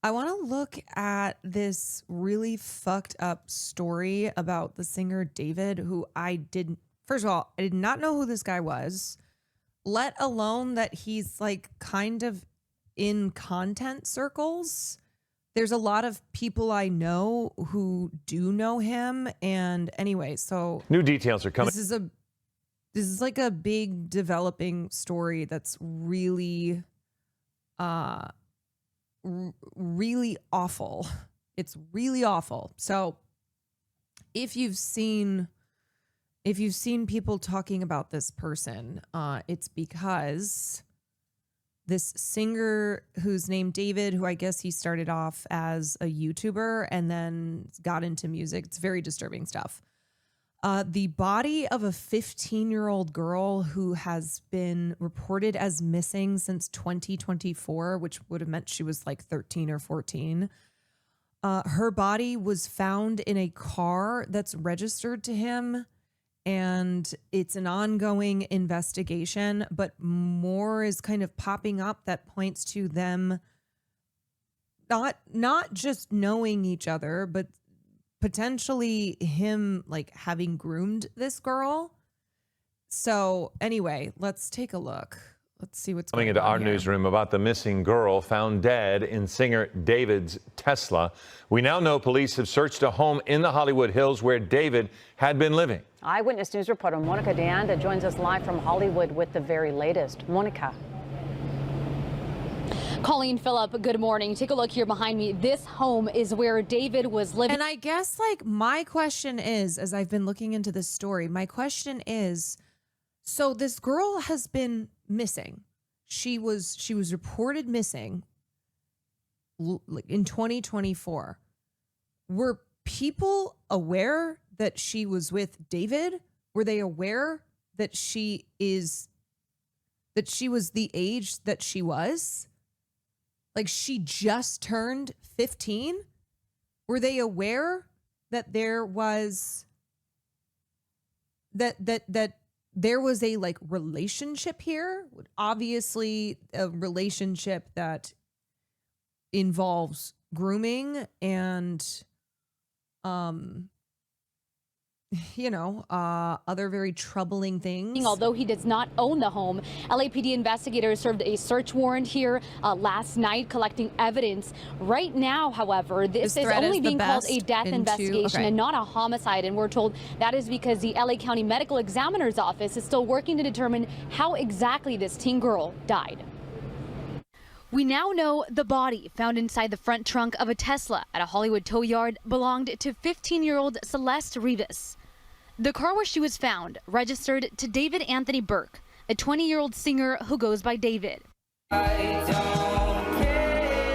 I want to look at this really fucked up story about the singer David, who first of all, I did not know who this guy was, let alone that he's like kind of in content circles. There's a lot of people I know who do know him. And anyway, so new details are coming. This is like a big developing story that's really, really awful. It's really awful. So if you've seen people talking about this person, it's because this singer who's named David, who I guess he started off as a YouTuber and then got into music. It's very disturbing stuff. The body of a 15-year-old girl who has been reported as missing since 2024, which would have meant she was like 13 or 14. Her body was found in a car that's registered to him, and it's an ongoing investigation, but more is kind of popping up that points to them not just knowing each other, but potentially him like having groomed this girl. So anyway, let's take a look. Let's see what's coming going into on our here. newsroom about the missing girl found dead in singer David's Tesla. We now know police have searched a home in the Hollywood Hills where David had been living. Eyewitness News reporter Monica DeAnda joins us live from Hollywood with the very latest. Monica. Colleen, Phillip, good morning. Take a look here behind me. This home is where David was living. And I guess like my question is, as I've been looking into this story, my question is, so this girl has been missing. She was reported missing in 2024. Were people aware that she was with David? Were they aware that she was the age that she was? Like she just turned 15? Were they aware that there was that there was a like relationship here? Obviously a relationship that involves grooming and other very troubling things. Although he does not own the home, LAPD investigators served a search warrant here last night, collecting evidence. Right now, however, this is only being called a death investigation and not a homicide. And we're told that is because the LA County Medical Examiner's Office is still working to determine how exactly this teen girl died. We now know the body found inside the front trunk of a Tesla at a Hollywood tow yard belonged to 15-year-old Celeste Rivas. The car where she was found registered to David Anthony Burke, a 20-year-old singer who goes by David.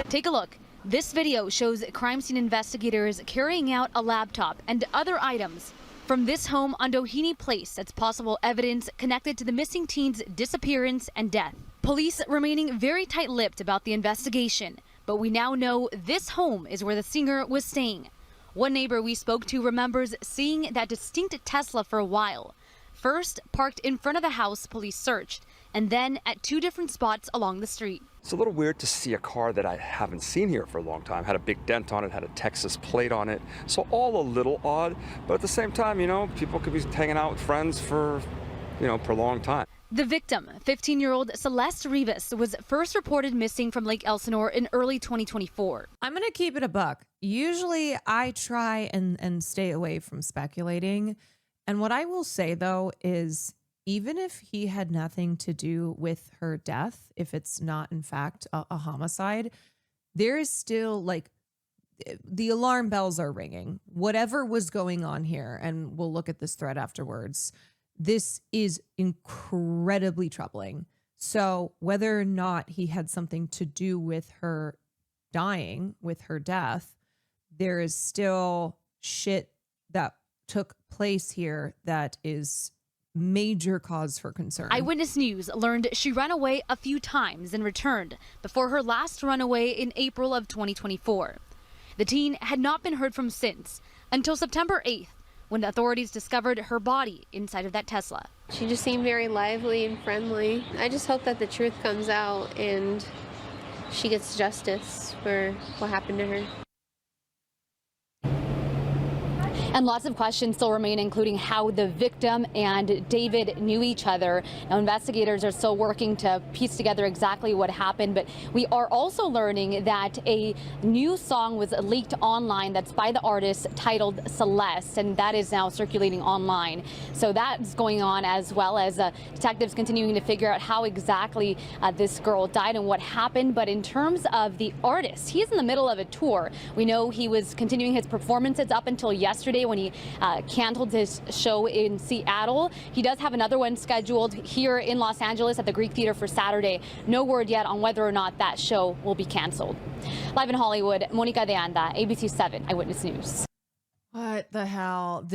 Take a look. This video shows crime scene investigators carrying out a laptop and other items from this home on Doheny Place as possible evidence connected to the missing teen's disappearance and death. Police remaining very tight-lipped about the investigation, but we now know this home is where the singer was staying. One neighbor we spoke to remembers seeing that distinct Tesla for a while. First, parked in front of the house police searched, and then at two different spots along the street. It's a little weird to see a car that I haven't seen here for a long time. Had a big dent on it, had a Texas plate on it. So all a little odd, but at the same time, people could be hanging out with friends for, for a long time. The victim, 15-year-old Celeste Rivas, was first reported missing from Lake Elsinore in early 2024. I'm going to keep it a buck. Usually I try and stay away from speculating. And what I will say, though, is even if he had nothing to do with her death, if it's not, in fact, a homicide, there is still like the alarm bells are ringing. Whatever was going on here, and we'll look at this thread afterwards, this is incredibly troubling. So whether or not he had something to do with her dying, with her death, there is still shit that took place here that is major cause for concern. Eyewitness News learned she ran away a few times and returned before her last runaway in April of 2024. The teen had not been heard from since until September 8th, when authorities discovered her body inside of that Tesla. She just seemed very lively and friendly. I just hope that the truth comes out and she gets justice for what happened to her. And lots of questions still remain, including how the victim and David knew each other. Now, investigators are still working to piece together exactly what happened, but we are also learning that a new song was leaked online that's by the artist titled Celeste, and that is now circulating online. So that's going on, as well as detectives continuing to figure out how exactly this girl died and what happened. But in terms of the artist, he's in the middle of a tour. We know he was continuing his performances up until yesterday when he canceled his show in Seattle. He does have another one scheduled here in Los Angeles at the Greek Theater for Saturday. No word yet on whether or not that show will be canceled. Live in Hollywood, Monica de Anda, ABC 7 Eyewitness News. What the hell?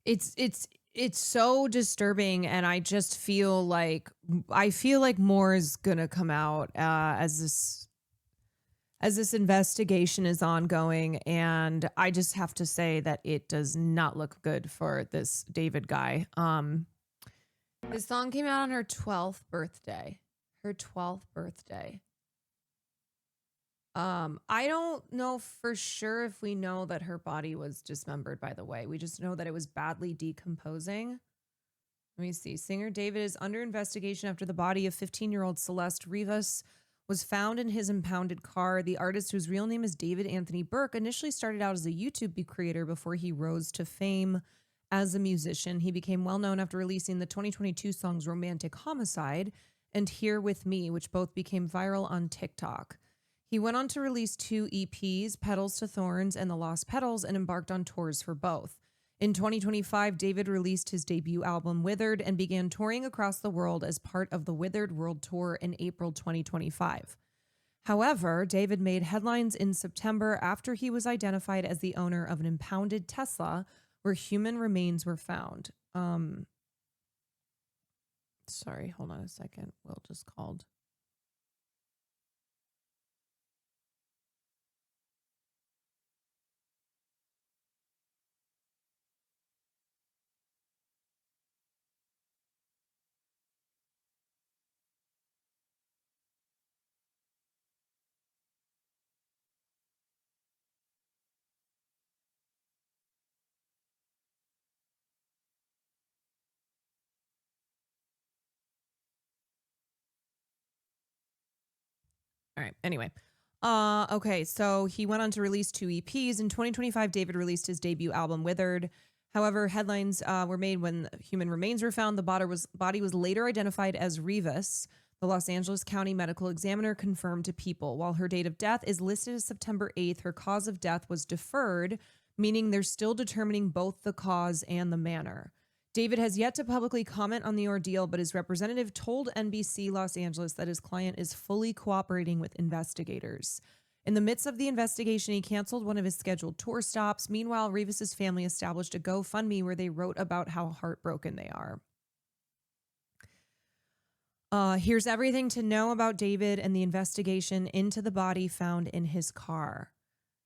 It's so disturbing, and I just feel like more is gonna come out as this investigation is ongoing, and I just have to say that it does not look good for this David guy. This song came out on her 12th birthday. Her 12th birthday. I don't know for sure if we know that her body was dismembered, by the way. We just know that it was badly decomposing. Let me see. Singer David is under investigation after the body of 15-year-old Celeste Rivas was found in his impounded car. The artist, whose real name is David Anthony Burke, initially started out as a YouTube creator before he rose to fame as a musician. He became well known after releasing the 2022 songs Romantic Homicide and Here With Me, which both became viral on TikTok. He went on to release 2 EPs, Petals to Thorns and The Lost Petals, and embarked on tours for both. In 2025, David released his debut album, Withered, and began touring across the world as part of the Withered World Tour in April 2025. However, David made headlines in September after he was identified as the owner of an impounded Tesla where human remains were found. Sorry, hold on a second. Will just called. All right. Anyway. Okay. So he went on to release 2 EPs. In 2025, David released his debut album, Withered. However, headlines were made when human remains were found. The body was later identified as Rivas. The Los Angeles County Medical Examiner confirmed to People. While her date of death is listed as September 8th, her cause of death was deferred, meaning they're still determining both the cause and the manner. David has yet to publicly comment on the ordeal, but his representative told NBC Los Angeles that his client is fully cooperating with investigators. In the midst of the investigation, he canceled one of his scheduled tour stops. Meanwhile, Rivas's family established a GoFundMe where they wrote about how heartbroken they are. Here's everything to know about David and the investigation into the body found in his car.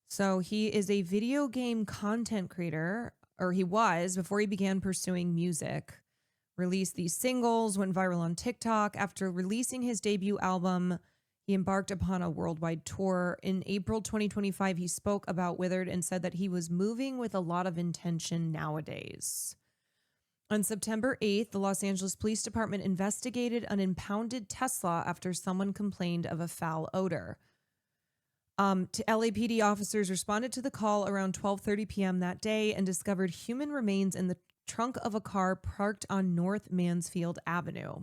So he is a video game content creator, or he was before he began pursuing music. Released these singles, went viral on TikTok. After releasing his debut album, he embarked upon a worldwide tour. In April 2025, he spoke about Withered and said that he was moving with a lot of intention nowadays. On September 8th, the Los Angeles Police Department investigated an impounded Tesla after someone complained of a foul odor. LAPD officers responded to the call around 12:30 p.m. that day and discovered human remains in the trunk of a car parked on North Mansfield Avenue.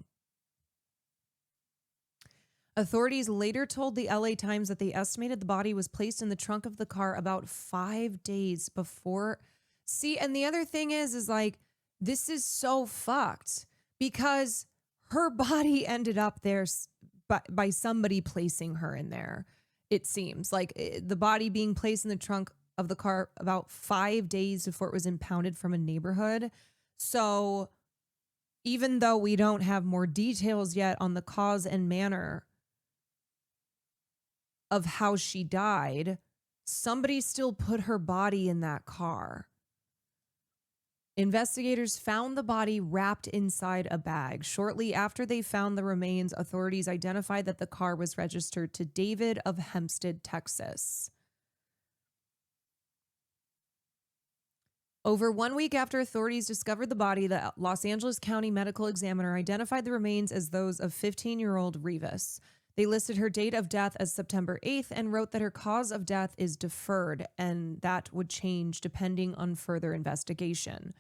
Authorities later told the LA Times that they estimated the body was placed in the trunk of the car about 5 days before. See, and the other thing is like, this is so fucked because her body ended up there by somebody placing her in there. It seems like the body being placed in the trunk of the car about 5 days before it was impounded from a neighborhood. So even though we don't have more details yet on the cause and manner of how she died, somebody still put her body in that car. Investigators found the body wrapped inside a bag. Shortly after they found the remains, authorities identified that the car was registered to David of Hempstead, Texas. Over 1 week after authorities discovered the body, the Los Angeles County medical examiner identified the remains as those of 15-year-old Rivas. They listed her date of death as September 8th and wrote that her cause of death is deferred and that would change depending on further investigation.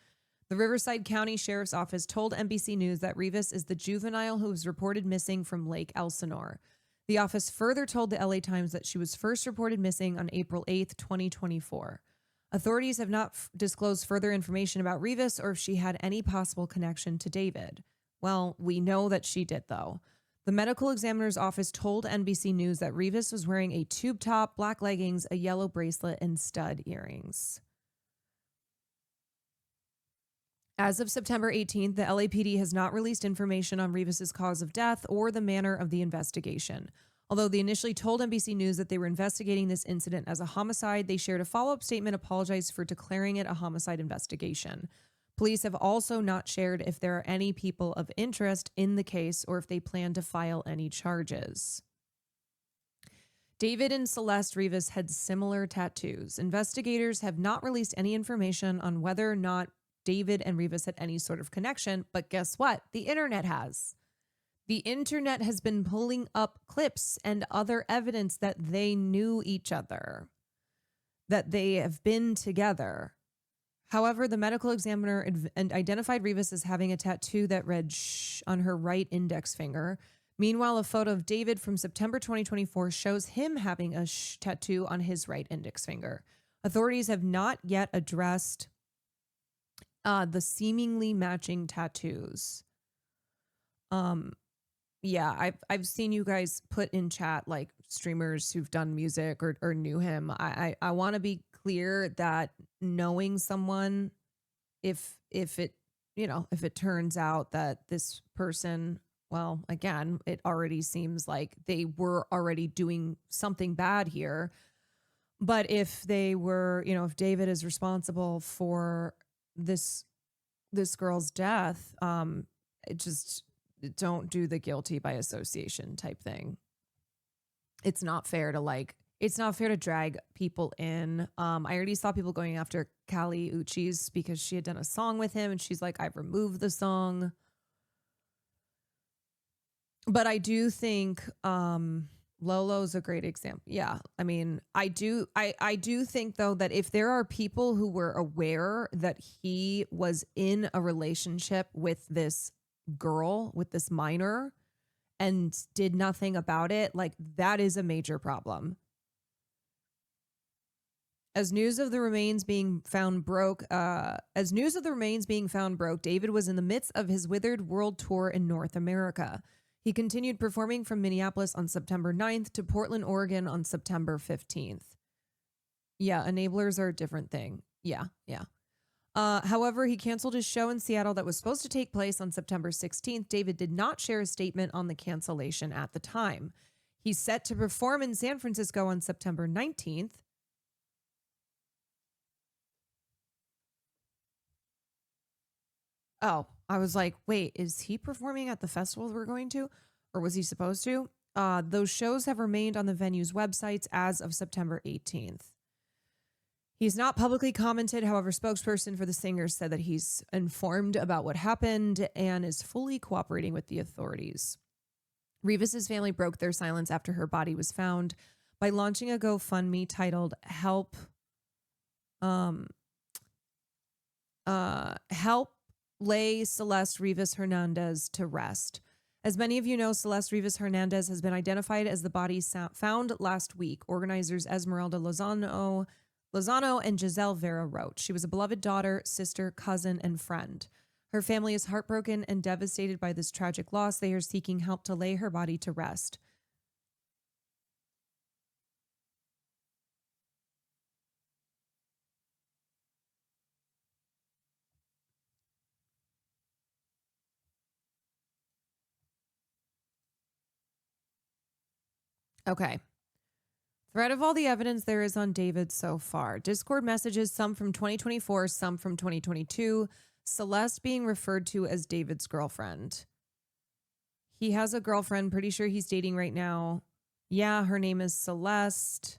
The Riverside County Sheriff's Office told NBC News that Rivas is the juvenile who was reported missing from Lake Elsinore. The office further told the LA Times that she was first reported missing on April 8th, 2024. Authorities have not disclosed further information about Rivas or if she had any possible connection to David. Well, we know that she did, though. The medical examiner's office told NBC News that Rivas was wearing a tube top, black leggings, a yellow bracelet, and stud earrings. As of September 18th, the LAPD has not released information on Rivas's cause of death or the manner of the investigation. Although they initially told NBC News that they were investigating this incident as a homicide, they shared a follow-up statement apologizing for declaring it a homicide investigation. Police have also not shared if there are any people of interest in the case or if they plan to file any charges. David and Celeste Rivas had similar tattoos. Investigators have not released any information on whether or not David and Rivas had any sort of connection, but guess what? The internet has. The internet has been pulling up clips and other evidence that they knew each other, that they have been together. However, the medical examiner identified Rivas as having a tattoo that read "shh" on her right index finger. Meanwhile, a photo of David from September 2024 shows him having a "shh" tattoo on his right index finger. Authorities have not yet addressed the seemingly matching tattoos. Yeah, I've seen you guys put in chat like streamers who've done music or knew him. I want to be clear that knowing someone, if it turns out that this person, well, again, it already seems like they were already doing something bad here. But if they were, if David is responsible for this girl's death, don't do the guilty by association type thing. It's not fair to drag people in. I already saw people going after Kali Uchis because she had done a song with him and she's like, I've removed the song. But I do think Lolo's a great example. Yeah. I mean, I do think though that if there are people who were aware that he was in a relationship with this girl, with this minor, and did nothing about it, like that is a major problem. As news of the remains being found broke, David was in the midst of his Withered World Tour in North America. He continued performing from Minneapolis on September 9th to Portland, Oregon on September 15th. Yeah, enablers are a different thing. Yeah. However, he canceled his show in Seattle that was supposed to take place on September 16th. David did not share a statement on the cancellation at the time. He's set to perform in San Francisco on September 19th. Oh, I was like, wait, is he performing at the festival we're going to? Or was he supposed to? Those shows have remained on the venue's websites as of September 18th. He's not publicly commented. However, spokesperson for the singer said that he's informed about what happened and is fully cooperating with the authorities. Rivas's family broke their silence after her body was found by launching a GoFundMe titled Help Lay Celeste Rivas Hernandez to Rest. As many of you know, Celeste Rivas Hernandez has been identified as the body found last week. Organizers Esmeralda Lozano and Giselle Vera wrote. She was a beloved daughter, sister, cousin, and friend. Her family is heartbroken and devastated by this tragic loss. They are seeking help to lay her body to rest. Okay. Thread of all the evidence there is on David so far. Discord messages, some from 2024, some from 2022. Celeste being referred to as David's girlfriend. He has a girlfriend, pretty sure he's dating right now. Yeah, her name is Celeste.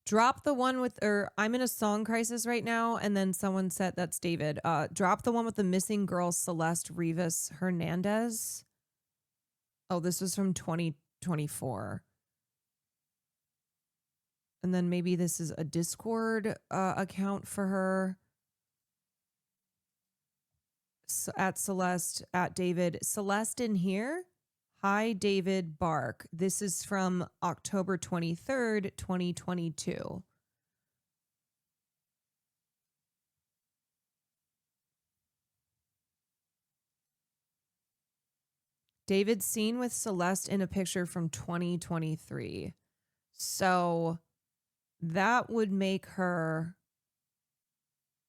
Drop the one with, or I'm in a song crisis right now, and then someone said that's David. Drop the one with the missing girl, Celeste Rivas Hernandez. Oh, this was from 2024. And then maybe this is a Discord account for her. So at Celeste, at David. Celeste in here? Hi, David Bark. This is from October 23rd, 2022. David seen with Celeste in a picture from 2023. So that would make her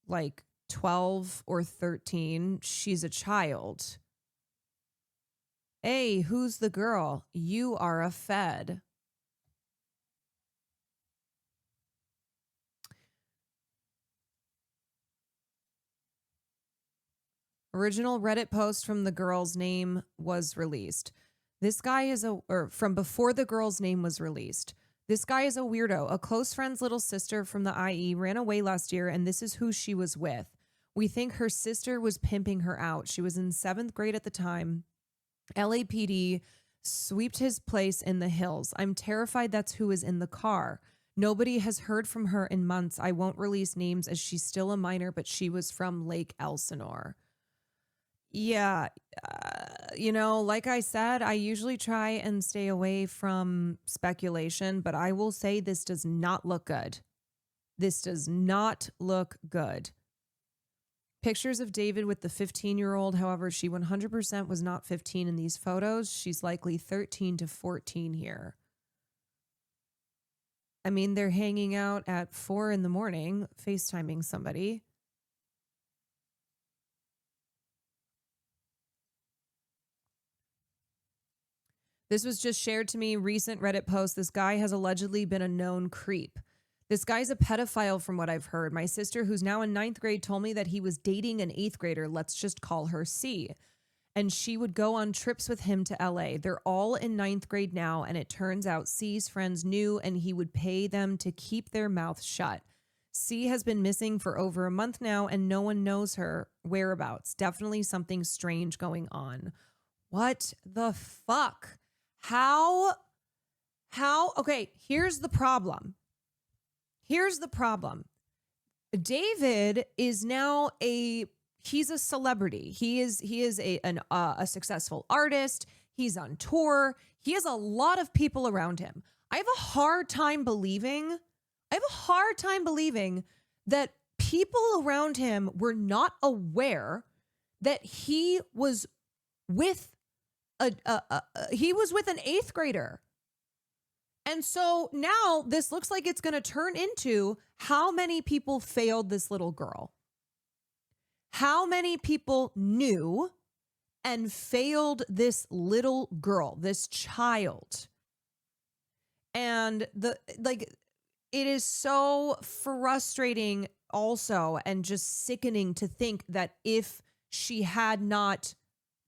like 12 or 13. She's a child. Hey, who's the girl? You are a fed. Original Reddit post from the girl's name was released. This guy is from before the girl's name was released. This guy is a weirdo. A close friend's little sister from the IE ran away last year, and this is who she was with. We think her sister was pimping her out. She was in 7th grade at the time. LAPD swept his place in the hills. I'm terrified that's who is in the car. Nobody has heard from her in months. I won't release names as she's still a minor, but she was from Lake Elsinore. Yeah, like I said, I usually try and stay away from speculation, but I will say this does not look good. This does not look good. Pictures of David with the 15-year-old. However, she 100% was not 15 in these photos. She's likely 13 to 14 here. I mean, they're hanging out at 4 in the morning, FaceTiming somebody. This was just shared to me, recent Reddit post. This guy has allegedly been a known creep. This guy's a pedophile from what I've heard. My sister, who's now in 9th grade, told me that he was dating an 8th grader. Let's just call her C. And she would go on trips with him to LA. They're all in 9th grade now, and it turns out C's friends knew, and he would pay them to keep their mouth shut. C has been missing for over a month now, and no one knows her whereabouts. Definitely something strange going on. What the fuck? How? Okay, here's the problem. David is now he's a celebrity. He is a successful artist. He's on tour. He has a lot of people around him. I have a hard time believing that people around him were not aware that he was with an 8th grader. And so now this looks like it's going to turn into how many people failed this little girl. How many people knew and failed this little girl, this child. And it is so frustrating also and just sickening to think that if she had not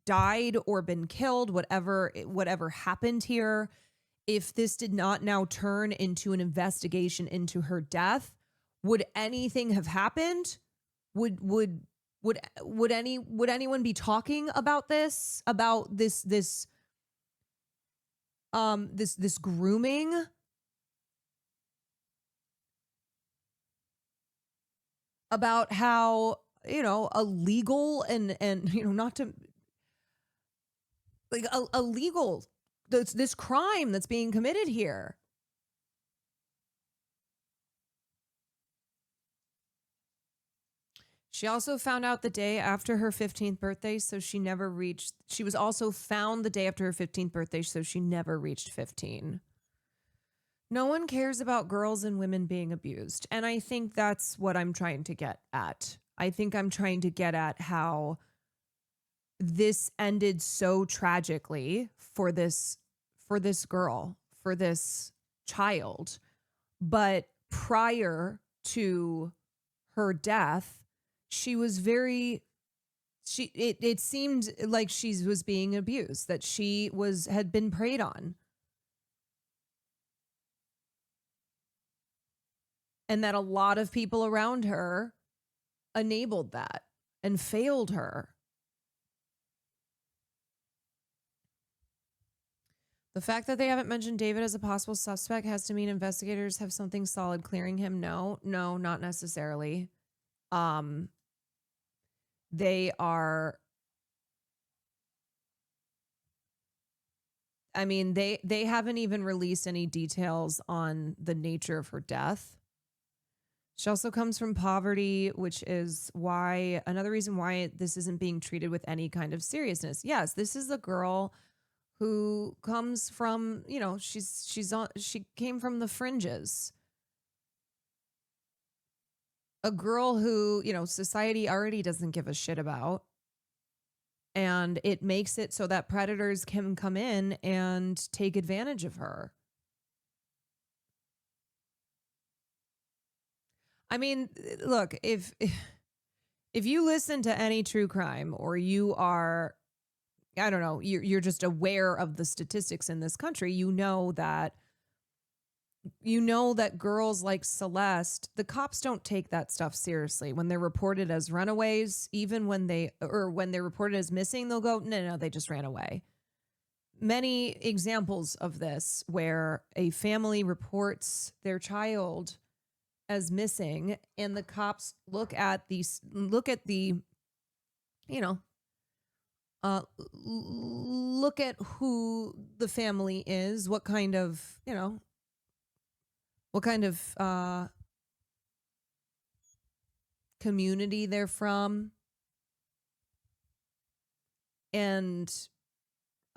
died or been killed, whatever happened here, if this did not now turn into an investigation into her death, would anything have happened? Would anyone be talking about this? About this grooming? About how, illegal and not to like illegal this crime that's being committed here. She also found out the day after her 15th birthday, so she was also found the day after her 15th birthday, so she never reached 15. No one cares about girls and women being abused. And I think that's what I'm trying to get at. I think I'm trying to get at how this ended so tragically for this girl, for this child. But prior to her death, she was it seemed like she was being abused, that she had been preyed on. And that a lot of people around her enabled that and failed her. The fact that they haven't mentioned David as a possible suspect has to mean investigators have something solid clearing him. No, not necessarily. They are, I mean, they haven't even released any details on the nature of her death. She also comes from poverty, which is another reason why this isn't being treated with any kind of seriousness. Yes, this is a girl who comes from, she came from the fringes. A girl who, society already doesn't give a shit about. And it makes it so that predators can come in and take advantage of her. I mean, look, if you listen to any true crime, or you are, I don't know, you're just aware of the statistics in this country, you know that girls like Celeste, the cops don't take that stuff seriously. When they're reported as runaways, even when they're reported as missing, they'll go, no, they just ran away. Many examples of this where a family reports their child as missing, and the cops look at the look at who the family is, what kind of community they're from, and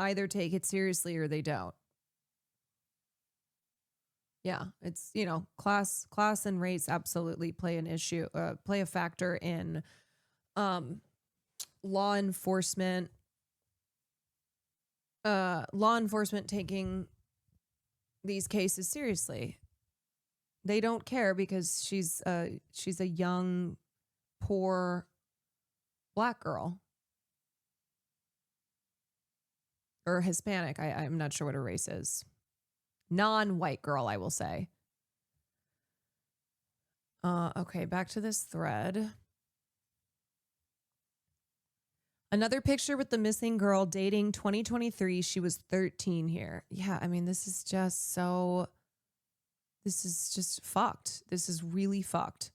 either take it seriously or they don't. Yeah, it's, class and race absolutely play a factor in law enforcement taking these cases seriously. They don't care because she's a young, poor Black girl. Or Hispanic. I'm not sure what her race is. Non-white girl, I will say. Okay, back to this thread. Another picture with the missing girl dating 2023. She was 13 here. Yeah, I mean, this is just fucked. This is really fucked.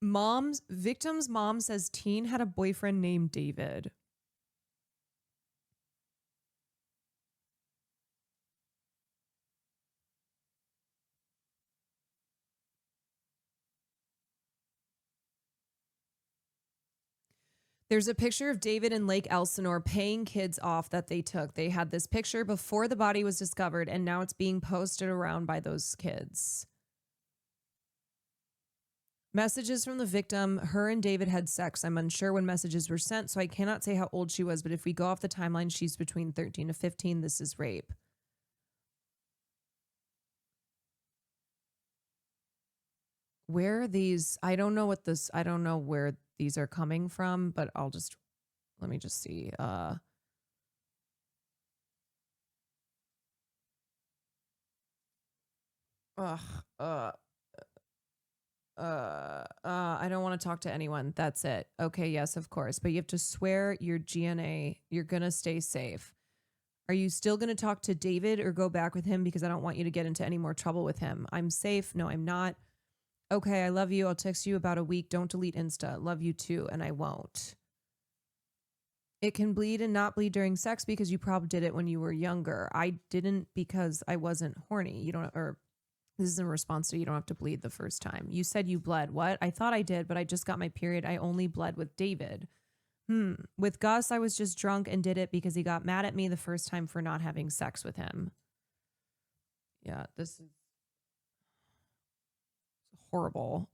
Victim's mom says teen had a boyfriend named David. There's a picture of David in Lake Elsinore paying kids off that they took. They had this picture before the body was discovered, and now it's being posted around by those kids. Messages from the victim. Her and David had sex. I'm unsure when messages were sent, so I cannot say how old she was, but if we go off the timeline, she's between 13 to 15. This is rape. Where are these? I don't know where these are coming from, but let me just see. I don't want to talk to anyone. That's it. Okay, yes, of course. But you have to swear your GNA. You're going to stay safe. Are you still going to talk to David or go back with him? Because I don't want you to get into any more trouble with him. I'm safe. No, I'm not. Okay, I love you. I'll text you about a week. Don't delete Insta. Love you too, and I won't. It can bleed and not bleed during sex because you probably did it when you were younger. I didn't because I wasn't horny. This is in response to you don't have to bleed the first time. You said you bled. What? I thought I did, but I just got my period. I only bled with David. With Gus, I was just drunk and did it because he got mad at me the first time for not having sex with him. Yeah, this is horrible.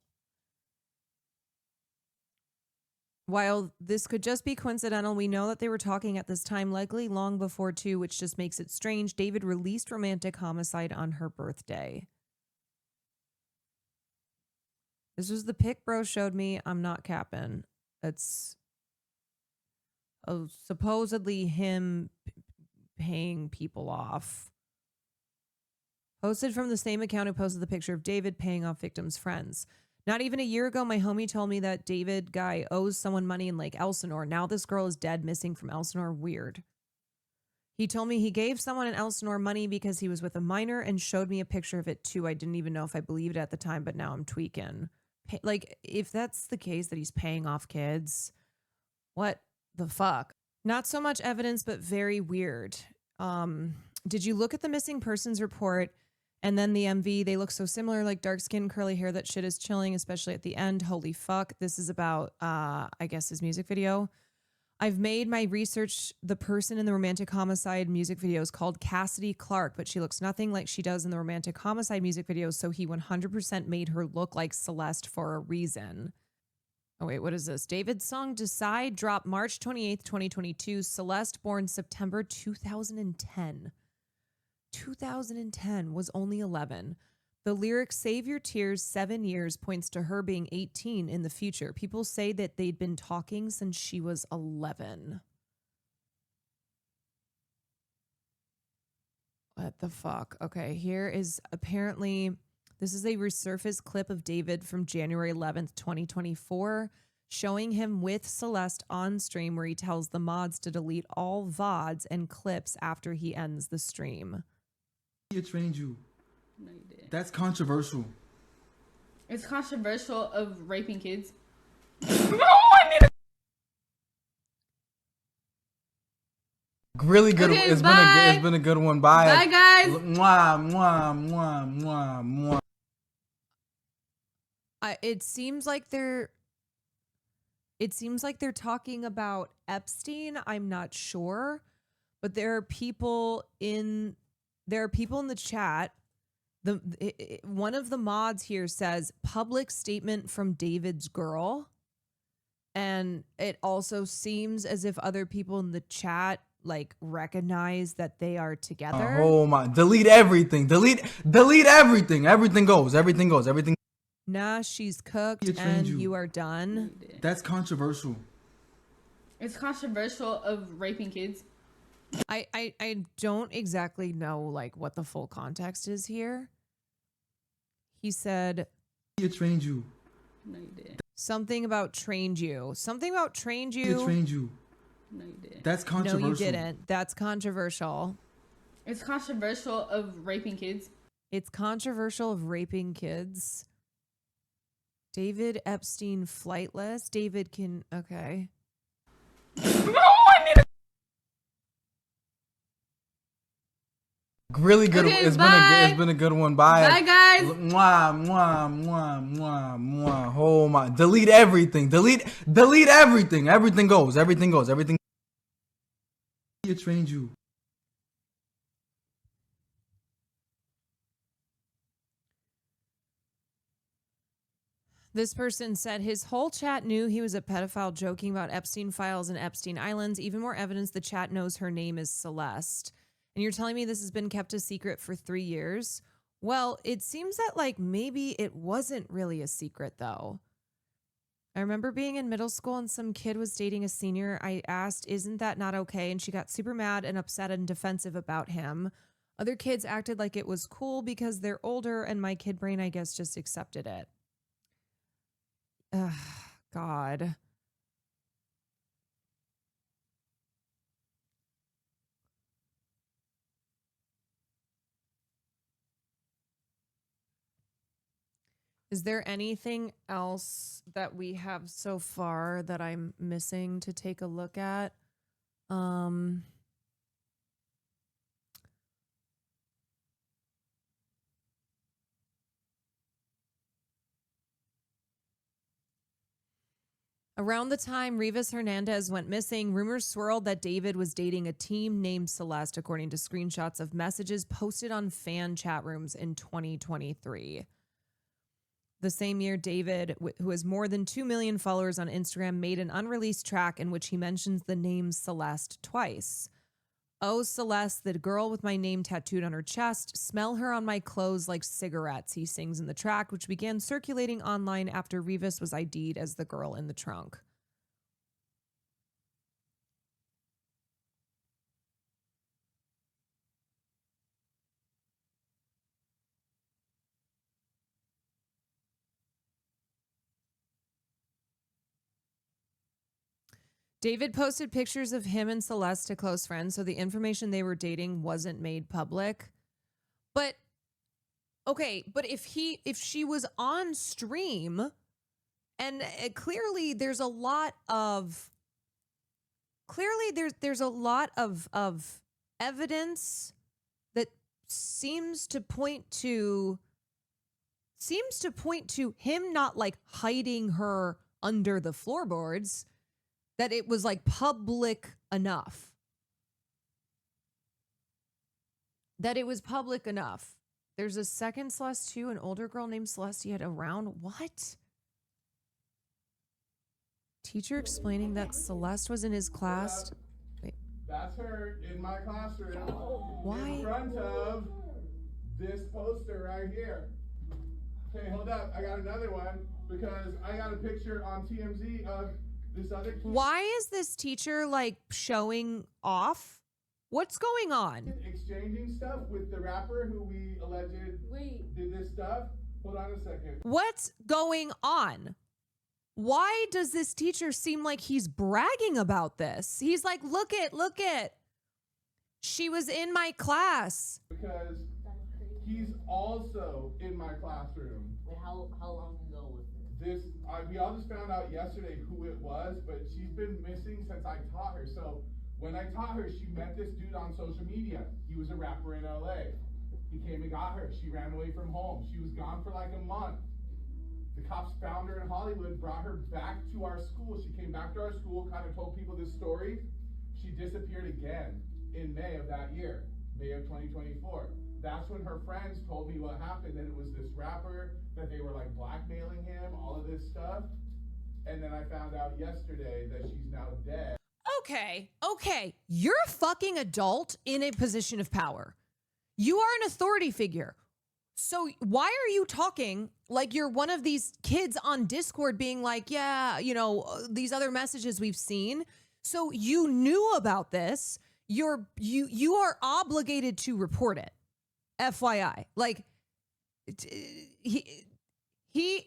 While this could just be coincidental, we know that they were talking at this time, likely long before too, which just makes it strange. David released romantic homicide on her birthday. This was the pic bro showed me. I'm not capping. It's supposedly him paying people off. Posted from the same account who posted the picture of David paying off victims' friends. Not even a year ago, my homie told me that David guy owes someone money in Lake Elsinore. Now this girl is dead, missing from Elsinore. Weird. He told me he gave someone in Elsinore money because he was with a minor and showed me a picture of it too. I didn't even know if I believed it at the time, but now I'm tweaking. Like, if that's the case that he's paying off kids, what the fuck? Not so much evidence, but very weird. Did you look at the missing persons report and then the MV? They look so similar, like dark skin, curly hair. That shit is chilling, especially at the end. Holy fuck. This is about, I guess, his music video. I've made my research. The person in the romantic homicide music video is called Cassidy Clark, but she looks nothing like she does in the romantic homicide music video. So he 100% made her look like Celeste for a reason. Oh, wait, what is this? David's song Decide dropped March 28th, 2022. Celeste, born September 2010. 2010, was only 11. The lyric Save Your Tears 7 years points to her being 18 in the future. People say that they'd been talking since she was 11. What the fuck? Okay, here is apparently, this is a resurfaced clip of David from January 11th, 2024, showing him with Celeste on stream where he tells the mods to delete all VODs and clips after he ends the stream. He trained you. No, you didn't. That's controversial. It's controversial of raping kids. Really good. Okay, It's been a good one. Bye. Bye, guys. Mwah, mwah, mwah, mwah, mwah. It seems like they're talking about Epstein. I'm not sure, but there are people in the chat. One of the mods here says public statement from David's girl. And it also seems as if other people in the chat like recognize that they are together. Oh my, delete everything. Delete everything. Everything goes. Everything. Nah, she's cooked and you are done. That's controversial. It's controversial of raping kids. I don't exactly know like what the full context is here. He said He trained you. No, you didn't. something about trained you. Something about trained He you. trained you. No, you didn't. That's controversial. No, you didn't. That's controversial. It's controversial of raping kids. It's controversial of raping kids. David Epstein flightless. David can okay. Really good. Okay, It's been a good one. Bye. Bye, guys. Mwah, mwah, mwah, mwah, mwah. Oh my, delete everything. Delete everything. Everything goes. Everything. He trained you. This person said his whole chat knew he was a pedophile joking about Epstein files and Epstein Islands. Even more evidence the chat knows her name is Celeste. And you're telling me this has been kept a secret for 3 years? Well, it seems that like maybe it wasn't really a secret though. I remember being in middle school and some kid was dating a senior. I asked, isn't that not okay? And she got super mad and upset and defensive about him. Other kids acted like it was cool because they're older and my kid brain, I guess, just accepted it. Ugh, God. Is there anything else that we have so far that I'm missing to take a look at? Around the time Rivas Hernandez went missing, rumors swirled that David was dating a teen named Celeste, according to screenshots of messages posted on fan chat rooms in 2023. The same year, David, who has more than 2 million followers on Instagram, made an unreleased track in which he mentions the name Celeste twice. Oh, Celeste, the girl with my name tattooed on her chest. Smell her on my clothes like cigarettes, he sings in the track, which began circulating online after Rivas was ID'd as the girl in the trunk. David posted pictures of him and Celeste to close friends, so the information they were dating wasn't made public. But okay, but if she was on stream, and clearly there's a lot of evidence that seems to point to him not like hiding her under the floorboards, that it was like public enough. That it was public enough. There's a second Celeste too, an older girl named Celeste he had around. What? Teacher explaining that Celeste was in his class. Wait. That's her in my classroom. Why? In front of this poster right here. Okay, hold up. I got another one because I got a picture on TMZ of this other kid. Why is this teacher like showing off? What's going on? Exchanging stuff with the rapper who we alleged did this stuff. Hold on a second. What's going on? Why does this teacher seem like he's bragging about this? He's like, look it. She was in my class. Because he's also in my classroom. Wait, how long ago was this? We all just found out yesterday who it was, but she's been missing since I taught her. So when I taught her, she met this dude on social media. He was a rapper in LA. He came and got her. She ran away from home. She was gone for like a month. The cops found her in Hollywood, brought her back to our school. She came back to our school, kind of told people this story. She disappeared again in May of that year, May of 2024. That's when her friends told me what happened, that it was this rapper, that they were like blackmailing him, all of this stuff. And then I found out yesterday that she's now dead. Okay. You're a fucking adult in a position of power. You are an authority figure. So why are you talking like you're one of these kids on Discord being like, yeah, you know, these other messages we've seen. So you knew about this. You are obligated to report it. FYI. Like he's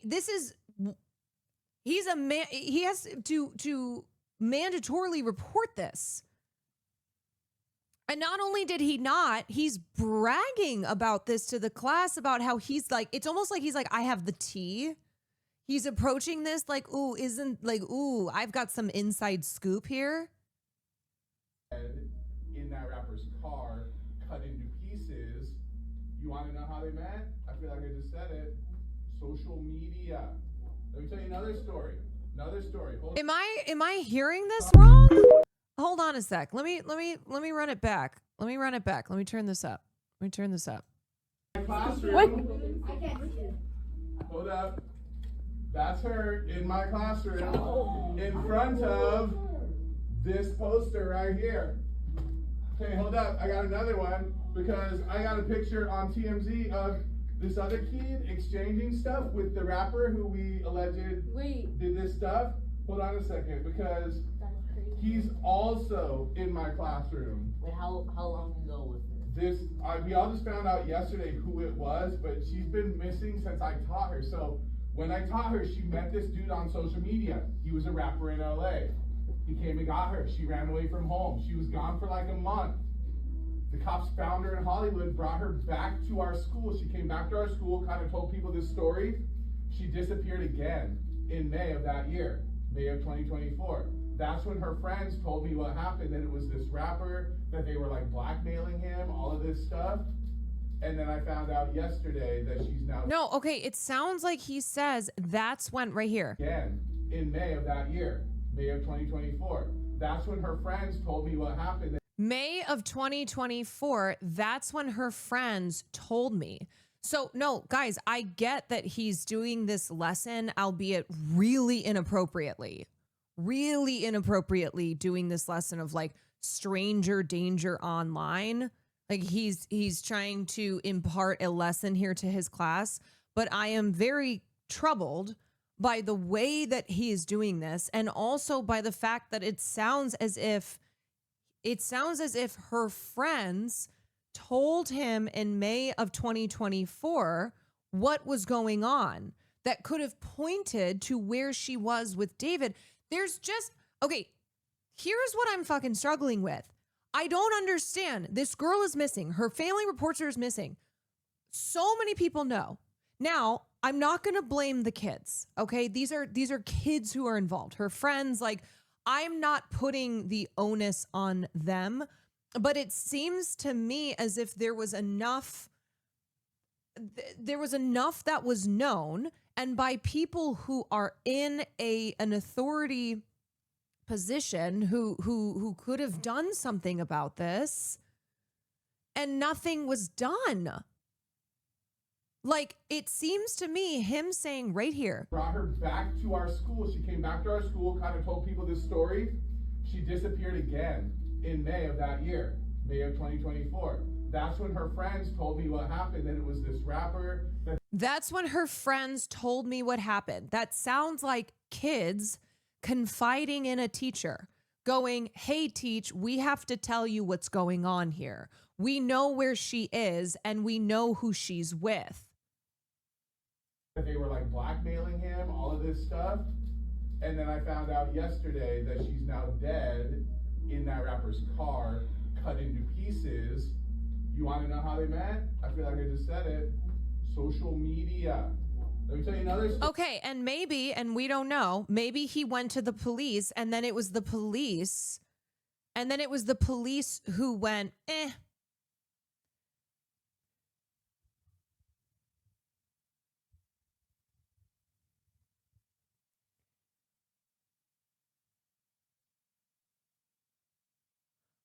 a man. He has to mandatorily report this. And not only did he not, he's bragging about this to the class about how he's like, it's almost like he's like, I have the tea. He's approaching this like, ooh, I've got some inside scoop here. In that rapper's car, cut into pieces. You want to know how they met? I feel like I just said it. Social media. Let me tell you another story. Am I hearing this wrong? Hold on a sec. Let me run it back. Let me turn this up. Classroom. I can't see it. Hold up. That's her in my classroom in front of this poster right here. Okay, hold up. I got another one because I got a picture on TMZ of this other kid exchanging stuff with the rapper who we alleged did this stuff. Hold on a second because he's also in my classroom. Wait, how long ago was this? We all just found out yesterday who it was, but she's been missing since I taught her. So when I taught her, she met this dude on social media. He was a rapper in LA. He came and got her. She ran away from home. She was gone for like a month. The cops found her in Hollywood, brought her back to our school. She came back to our school, kind of told people this story. She disappeared again in May of that year, May of 2024. That's when her friends told me what happened, that it was this rapper, that they were like blackmailing him, all of this stuff. And then I found out yesterday that she's now... No, okay, it sounds like he says that's when, right here. Again, in May of that year, May of 2024. That's when her friends told me what happened. May of 2024, that's when her friends told me. So no, guys, I get that he's doing this lesson, albeit really inappropriately doing this lesson of like stranger danger online. Like he's trying to impart a lesson here to his class, but I am very troubled by the way that he is doing this, and also by the fact that it sounds as if her friends told him in May of 2024 what was going on that could have pointed to where she was with David. There's just, okay, here's what I'm fucking struggling with. I don't understand. This girl is missing. Her family reports her as missing. So many people know. Now, I'm not going to blame the kids. Okay. These are kids who are involved. Her friends, like, I'm not putting the onus on them, but it seems to me as if there was enough that was known, and by people who are in an authority position who could have done something about this, and nothing was done. Like, it seems to me, him saying right here. Brought her back to our school. She came back to our school, kind of told people this story. She disappeared again in May of that year, May of 2024. That's when her friends told me what happened, that it was this rapper. That's when her friends told me what happened. That sounds like kids confiding in a teacher, going, hey, teach, we have to tell you what's going on here. We know where she is, and we know who she's with. They were like blackmailing him, all of this stuff. And then I found out yesterday that she's now dead in that rapper's car, cut into pieces. You want to know how they met? I feel like I just said it. Social media. Let me tell you another story. Okay, and maybe, and we don't know, maybe he went to the police, and then it was the police, who went, eh.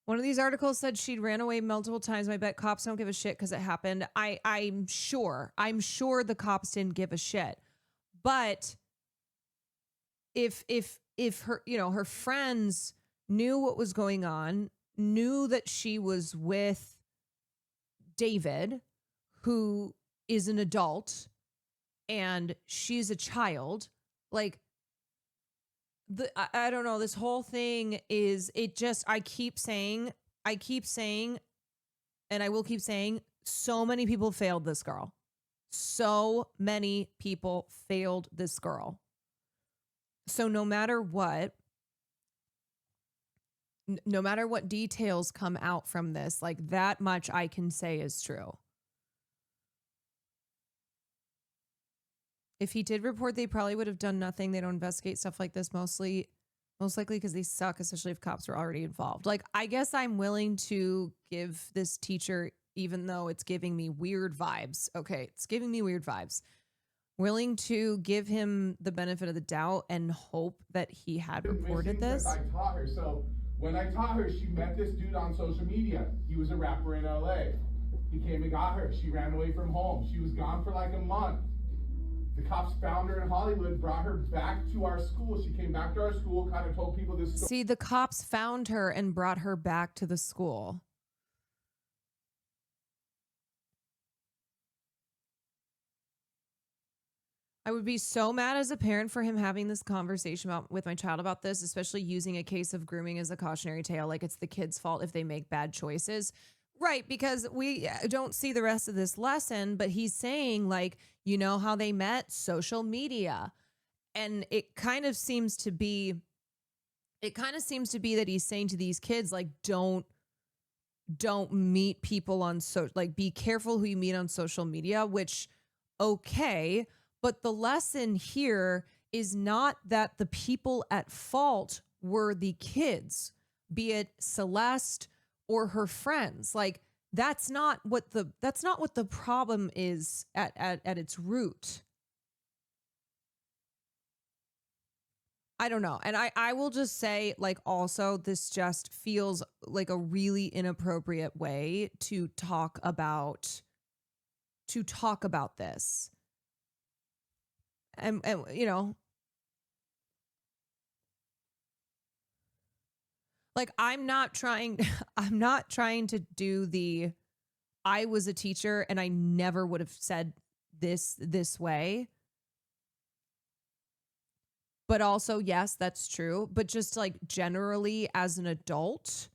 One of these articles said she'd ran away multiple times. I bet cops don't give a shit because it happened. I'm sure the cops didn't give a shit. But if her, her friends knew what was going on, knew that she was with David, who is an adult, and she's a child, like, I don't know. This whole thing is, I keep saying, and I will keep saying, so many people failed this girl. So many people failed this girl. So no matter what details come out from this, like, that much I can say is true. If he did report, they probably would have done nothing. They don't investigate stuff like this most likely because they suck, especially if cops were already involved. Like, I guess I'm willing to give this teacher, even though it's giving me weird vibes. Okay, it's giving me weird vibes. Willing to give him the benefit of the doubt and hope that he had reported this. I taught her. So when I taught her, she met this dude on social media. He was a rapper in LA. He came and got her. She ran away from home. She was gone for like a month. The cops found her in Hollywood, brought her back to our school. She came back to our school, kind of told people this story. See, the cops found her and brought her back to the school. I would be so mad as a parent for him having this conversation with my child about this, especially using a case of grooming as a cautionary tale. Like, it's the kid's fault if they make bad choices. Right, because we don't see the rest of this lesson, but he's saying, like, you know how they met? Social media. And it kind of seems to be that he's saying to these kids, like, don't meet people on be careful who you meet on social media, which, okay, but the lesson here is not that the people at fault were the kids, be it Celeste or her friends. Like, that's not what the problem is at its root. I don't know. And I will just say, like, also, this just feels like a really inappropriate way to talk about to talk about this. And you know, like I'm not trying to do the I was a teacher and I never would have said this way. But also, yes, that's true. But just like generally as an adult,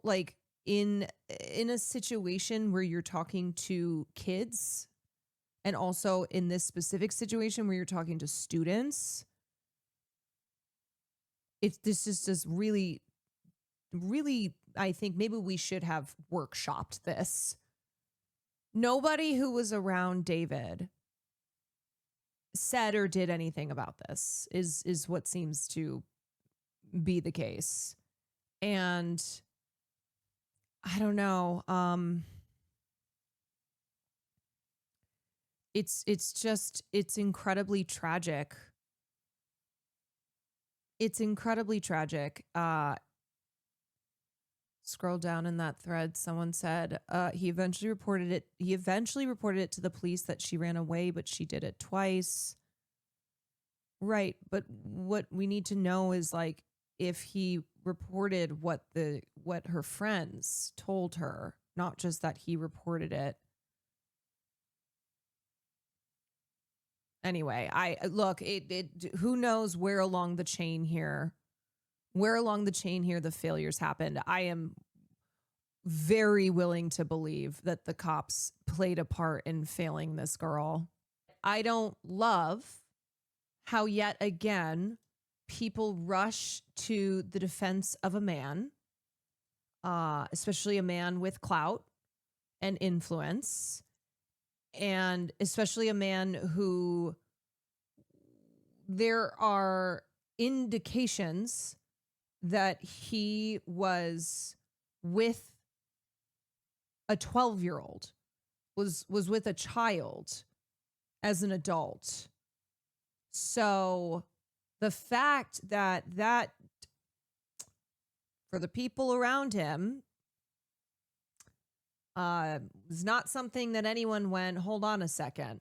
like in a situation where you're talking to kids, and also in this specific situation where you're talking to students, this is just really, really, I think maybe we should have workshopped this. Nobody who was around David said or did anything about this is what seems to be the case. And I don't know. It's incredibly tragic. It's incredibly tragic. Scroll down in that thread. Someone said he eventually reported it to the police that she ran away, but she did it twice. Right, but what we need to know is like if he reported what her friends told her, not just that he reported it. Anyway, who knows where along the chain here the failures happened. I am very willing to believe that the cops played a part in failing this girl. I don't love how yet again people rush to the defense of a man, especially a man with clout and influence, and especially a man who there are indications that he was with a 12-year-old, was with a child as an adult. So the fact that for the people around him is not something that anyone went, hold on a second.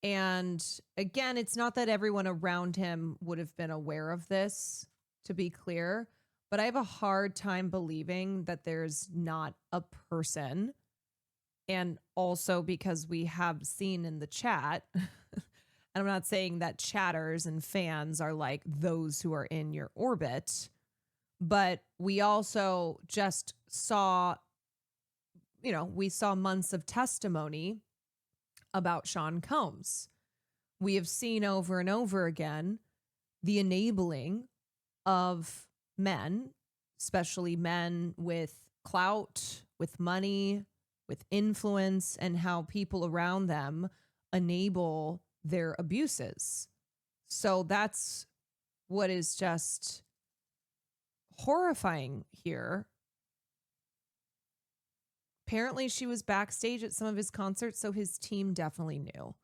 And again, it's not that everyone around him would have been aware of this, to be clear, but I have a hard time believing that there's not a person. And also because we have seen in the chat, and I'm not saying that chatters and fans are like those who are in your orbit, but we also just saw, we saw months of testimony about Sean Combs. We have seen over and over again the enabling of men, especially men with clout, with money, with influence, and how people around them enable their abuses. So that's what is just horrifying here. Apparently she was backstage at some of his concerts, so his team definitely knew.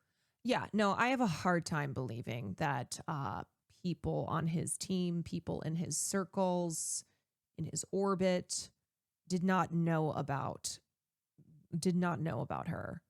Yeah, no, I have a hard time believing that people on his team, people in his circles, in his orbit, did not know about her.